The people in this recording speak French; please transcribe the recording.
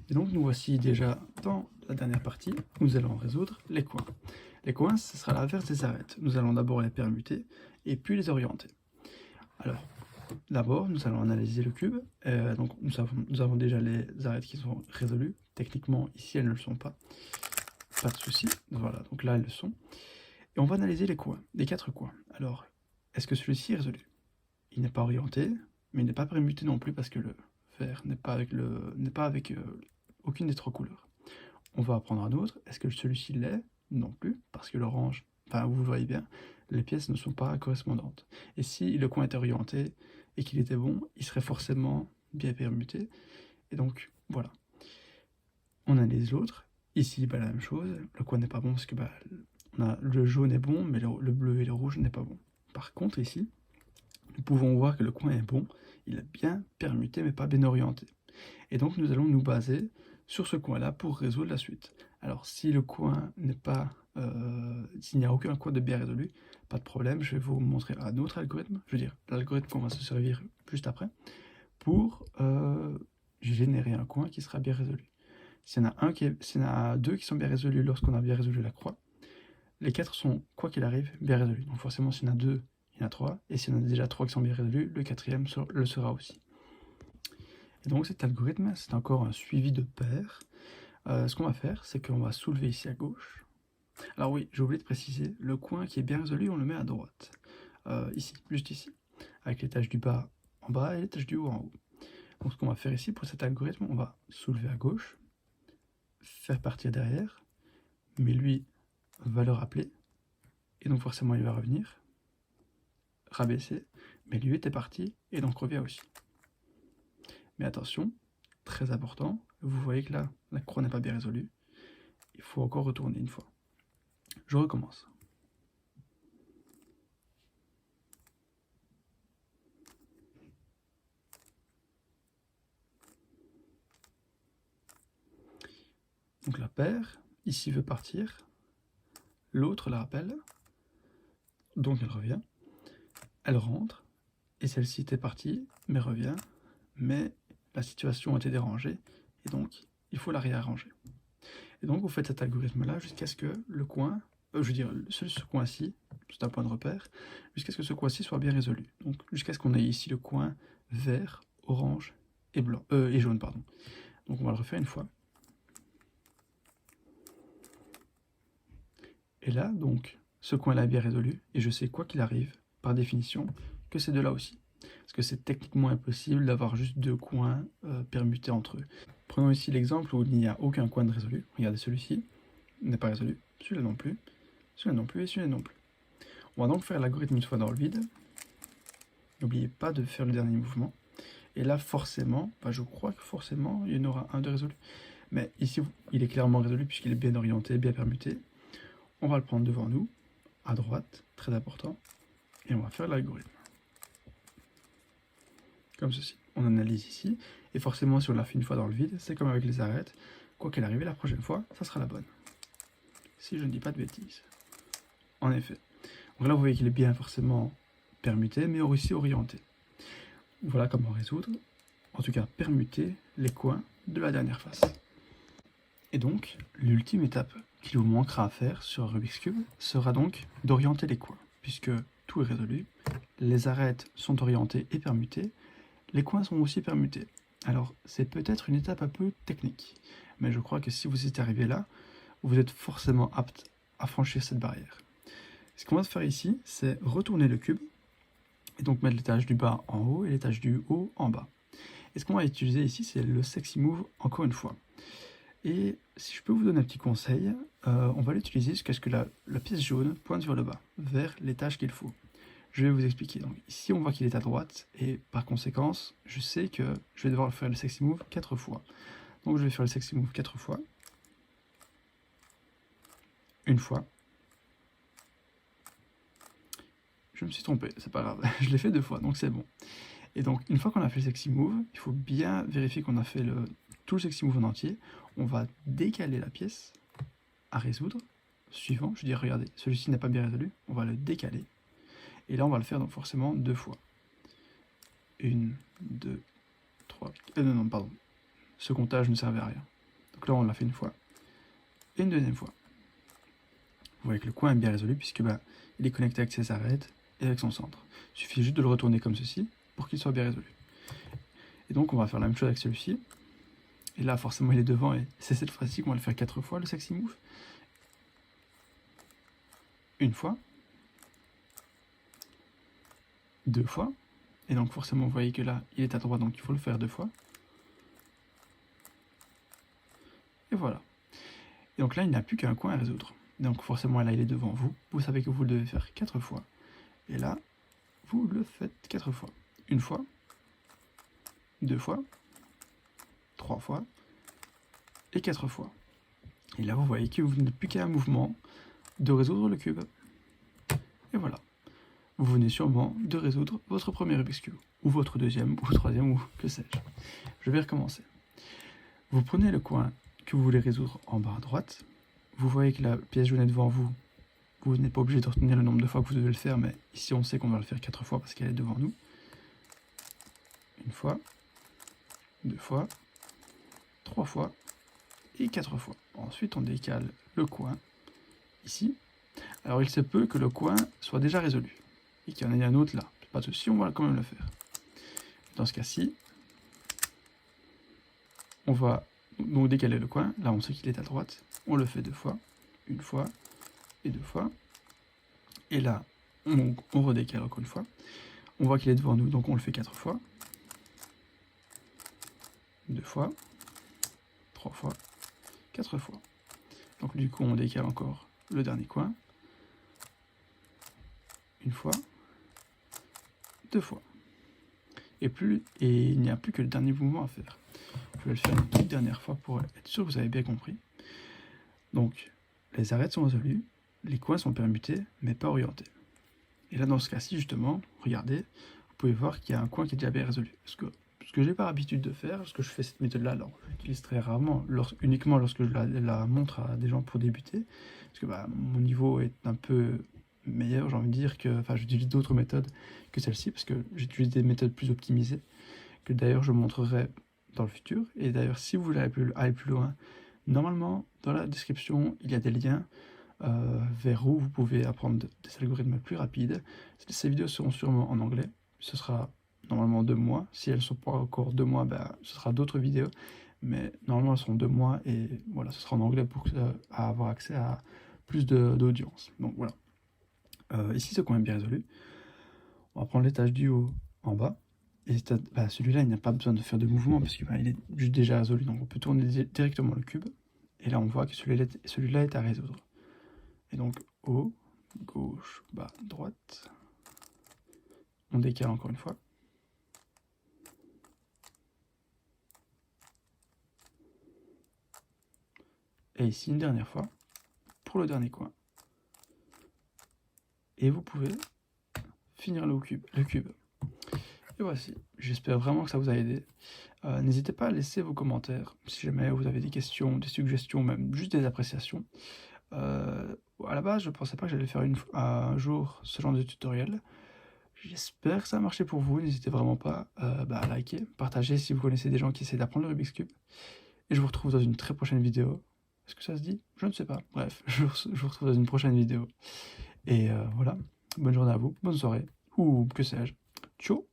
Et donc nous voici déjà dans la dernière partie, nous allons résoudre les coins. Les coins, ce sera l'inverse des arêtes. Nous allons d'abord les permuter et puis les orienter. Alors, d'abord, nous allons analyser le cube. Donc nous avons déjà les arêtes qui sont résolues. Techniquement, ici, elles ne le sont pas. Pas de souci. Voilà, donc là, elles le sont. Et on va analyser les coins, les 4 coins. Alors, est-ce que celui-ci est résolu? Il n'est pas orienté, mais il n'est pas permuté non plus parce que le vert n'est pas avec aucune des 3 couleurs. On va prendre un autre. Est-ce que celui-ci l'est? Non plus, parce que l'orange, enfin vous le voyez bien, les pièces ne sont pas correspondantes. Et si le coin était orienté et qu'il était bon, il serait forcément bien permuté. Et donc voilà. On analyse l'autre. Ici, la même chose. Le coin n'est pas bon parce que le jaune est bon, mais le bleu et le rouge n'est pas bon. Par contre, ici, nous pouvons voir que le coin est bon. Il est bien permuté, mais pas bien orienté. Et donc nous allons nous baser sur ce coin-là pour résoudre la suite. Alors si le coin n'est pas, s'il n'y a aucun coin de bien résolu, pas de problème, je vais vous montrer un autre algorithme, je veux dire l'algorithme qu'on va se servir juste après, pour générer un coin qui sera bien résolu. S'il y en a deux qui sont bien résolus lorsqu'on a bien résolu la croix, les 4 sont, quoi qu'il arrive, bien résolus. Donc forcément s'il y en a 2, il y en a 3, et s'il y en a déjà 3 qui sont bien résolus, le 4e le sera aussi. Et donc cet algorithme, c'est encore un suivi de paires. Ce qu'on va faire, c'est qu'on va soulever ici à gauche. Alors oui, j'ai oublié de préciser, le coin qui est bien résolu, on le met à droite. Ici, juste ici, avec les tâches du bas en bas et les tâches du haut en haut. Donc ce qu'on va faire ici, pour cet algorithme, on va soulever à gauche, faire partir derrière, mais lui va le rappeler, et donc forcément il va revenir, rabaisser, mais lui était parti, et donc revient aussi. Mais attention, très important, vous voyez que là, la croix n'est pas bien résolue. Il faut encore retourner une fois. Je recommence. Donc la paire, ici veut partir, l'autre la rappelle, donc elle revient, elle rentre, et celle-ci était partie, mais revient, mais la situation a été dérangée, et donc il faut la réarranger. Et donc vous faites cet algorithme-là jusqu'à ce que le coin, je veux dire, ce coin-ci, c'est un point de repère, jusqu'à ce que ce coin-ci soit bien résolu. Donc jusqu'à ce qu'on ait ici le coin vert, orange et blanc, et jaune, pardon. Donc on va le refaire une fois. Et là, donc, ce coin-là est bien résolu, et je sais quoi qu'il arrive, par définition, que c'est de là aussi. Parce que c'est techniquement impossible d'avoir juste 2 coins permutés entre eux. Prenons ici l'exemple où il n'y a aucun coin de résolu. Regardez, celui-ci n'est pas résolu, celui-là non plus, celui-là non plus et celui-là non plus. On va donc faire l'algorithme une fois dans le vide. N'oubliez pas de faire le dernier mouvement. Et là, forcément, je crois que forcément, il y en aura un de résolu. Mais ici, il est clairement résolu puisqu'il est bien orienté, bien permuté. On va le prendre devant nous, à droite, très important, et on va faire l'algorithme. Comme ceci. On analyse ici, et forcément si on l'a fait une fois dans le vide, c'est comme avec les arêtes, quoi qu'elle arrive la prochaine fois, ça sera la bonne. Si je ne dis pas de bêtises. En effet. Donc là vous voyez qu'il est bien forcément permuté, mais aussi orienté. Voilà comment résoudre, en tout cas permuter les coins de la dernière face. Et donc, l'ultime étape qu'il vous manquera à faire sur Rubik's Cube sera donc d'orienter les coins, puisque tout est résolu, les arêtes sont orientées et permutées, les coins sont aussi permutés. Alors, c'est peut-être une étape un peu technique, mais je crois que si vous êtes arrivé là, vous êtes forcément apte à franchir cette barrière. Ce qu'on va faire ici, c'est retourner le cube, et donc mettre les tâches du bas en haut et les tâches du haut en bas. Et ce qu'on va utiliser ici, c'est le Sexy Move encore une fois. Et si je peux vous donner un petit conseil, on va l'utiliser jusqu'à ce que la pièce jaune pointe vers le bas, vers les tâches qu'il faut. Je vais vous expliquer. Donc, ici, on voit qu'il est à droite, et par conséquence, je sais que je vais devoir faire le Sexy Move 4 fois. Donc je vais faire le Sexy Move 4 fois. Une fois. Je me suis trompé, c'est pas grave. Je l'ai fait 2 fois, donc c'est bon. Et donc, une fois qu'on a fait le Sexy Move, il faut bien vérifier qu'on a fait tout le Sexy Move en entier. On va décaler la pièce à résoudre. Suivant, je dis regardez, celui-ci n'est pas bien résolu, on va le décaler. Et là, on va le faire donc forcément 2 fois. 1, 2, 3, non, pardon. Ce comptage ne servait à rien. Donc là, on l'a fait une fois. Et une deuxième fois. Vous voyez que le coin est bien résolu puisque il est connecté avec ses arêtes et avec son centre. Il suffit juste de le retourner comme ceci pour qu'il soit bien résolu. Et donc on va faire la même chose avec celui-ci. Et là forcément il est devant et c'est cette fois-ci qu'on va le faire 4 fois, le sexy move. Une fois. 2 fois. Et donc forcément vous voyez que là il est à droite donc il faut le faire 2 fois. Et voilà. Et donc là il n'a plus qu'un coin à résoudre. Donc forcément là il est devant vous. Vous savez que vous le devez faire 4 fois. Et là vous le faites 4 fois. Une fois. 2 fois. 3 fois. Et 4 fois. Et là vous voyez que vous n'êtes plus qu'à un mouvement de résoudre le cube. Et voilà. Vous venez sûrement de résoudre votre premier Rubik's Cube, ou votre deuxième, ou troisième, ou que sais-je. Je vais recommencer. Vous prenez le coin que vous voulez résoudre en bas à droite. Vous voyez que la pièce jaune est devant vous. Vous n'êtes pas obligé de retenir le nombre de fois que vous devez le faire, mais ici on sait qu'on va le faire 4 fois parce qu'elle est devant nous. Une fois, 2 fois, 3 fois et 4 fois. Ensuite on décale le coin ici. Alors il se peut que le coin soit déjà résolu et qu'il y en ait un autre là. Pas de souci, on va quand même le faire. Dans ce cas-ci, on va donc décaler le coin. Là on sait qu'il est à droite. On le fait 2 fois, une fois et 2 fois. Et là, on redécale encore une fois. On voit qu'il est devant nous, donc on le fait 4 fois. 2 fois, 3 fois, 4 fois. Donc du coup, on décale encore le dernier coin. Une fois, 2 fois. Et il n'y a plus que le dernier mouvement à faire. Je vais le faire une toute dernière fois pour être sûr que vous avez bien compris. Donc, les arêtes sont résolues, les coins sont permutés, mais pas orientés. Et là, dans ce cas-ci, justement, regardez, vous pouvez voir qu'il y a un coin qui est déjà bien résolu. Ce que j'ai pas l'habitude de faire, parce que je fais cette méthode-là, alors je l'utilise très rarement, uniquement lorsque je la montre à des gens pour débuter, parce que mon niveau est un peu meilleur, j'ai envie de dire, j'utilise d'autres méthodes que celle-ci, parce que j'utilise des méthodes plus optimisées, que d'ailleurs je montrerai dans le futur. Et d'ailleurs, si vous voulez aller plus loin, normalement, dans la description, il y a des liens vers où vous pouvez apprendre des algorithmes plus rapides. Ces vidéos seront sûrement en anglais. Ce sera normalement 2 mois. Si elles ne sont pas encore 2 mois, ce sera d'autres vidéos. Mais normalement, elles seront 2 mois et voilà, ce sera en anglais pour avoir accès à plus d'audience. Donc voilà. Ici, ce coin est bien résolu. On va prendre l'étage du haut en bas. Et celui-là, il n'a pas besoin de faire de mouvement parce qu'il est juste déjà résolu. Donc on peut tourner directement le cube. Et là, on voit que celui-là est à résoudre. Et donc haut, gauche, bas, droite. On décale encore une fois. Et ici une dernière fois pour le dernier coin. Et vous pouvez finir le cube. Et voici, j'espère vraiment que ça vous a aidé. N'hésitez pas à laisser vos commentaires si jamais vous avez des questions, des suggestions, même juste des appréciations. À la base, je ne pensais pas que j'allais faire un jour ce genre de tutoriel. J'espère que ça a marché pour vous. N'hésitez vraiment pas à liker, partager si vous connaissez des gens qui essaient d'apprendre le Rubik's Cube. Et je vous retrouve dans une très prochaine vidéo. Est-ce que ça se dit? Je ne sais pas. Bref, je vous retrouve dans une prochaine vidéo. Et voilà, bonne journée à vous, bonne soirée, ou que sais-je. Ciao!